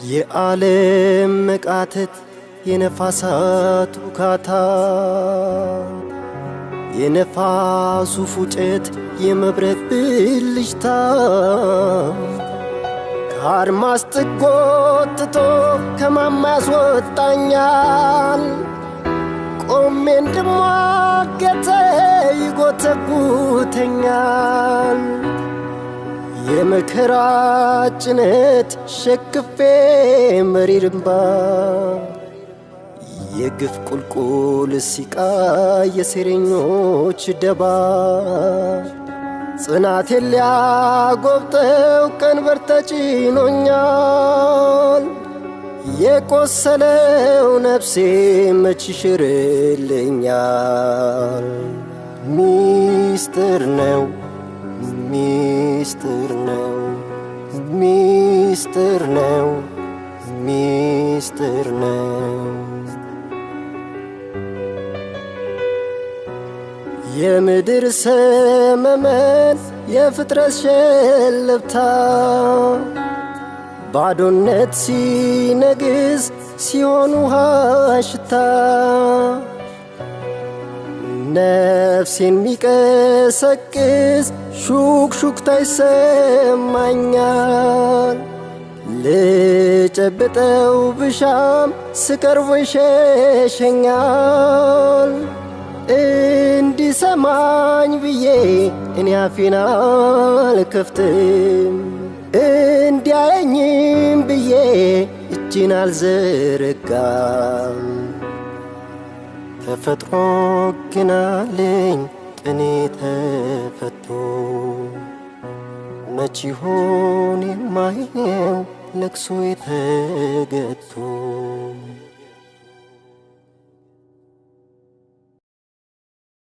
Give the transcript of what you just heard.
የዓለም መቃተት የነፋሳት ውካታ የነፋሱ ፉጨት የመብረቅ ብልጭታ ከአድማስ ጥግ ጎትቶ ከማማ ያስወጣኛል። ቆሜ እንድሟገት ይጎተጉተኛል። የመከራ ጭነት ሸክፌ መሪር እንባ የግፍ ቁልቁል ሲቃ የሴረኞች ደባ ጽናቴን ሊያጎብጠው ቀንበር ተጭኖኛል። የቆሰለው ነፍሴ መች ይሽርልኛል? ሚስጥር ነው ሚስጥር ነው ሚስጥር ነው ሚስጥር ነው። የምድር ሰመመን የፍጥረት ሸለብታ ባዶነት ሲነግስ ሲሆን ውሃ ሽታ ነፍሴን ሚቀሰቅስ ሹክሹክታ ይሰማኛል። ልጨብጠው ብሻም ስቀርቦ ይሸሸኛል። እንዲሰማኝ ብዬ እኔ አፌን አልከፍትም፣ እንዲያየኝም ብዬ እጄን አልዘረጋም። ተፈጥሮ ግናለኝ ቅኔ ተፈቶ መች ይሆን የማየው ለቅሶ የተገቶ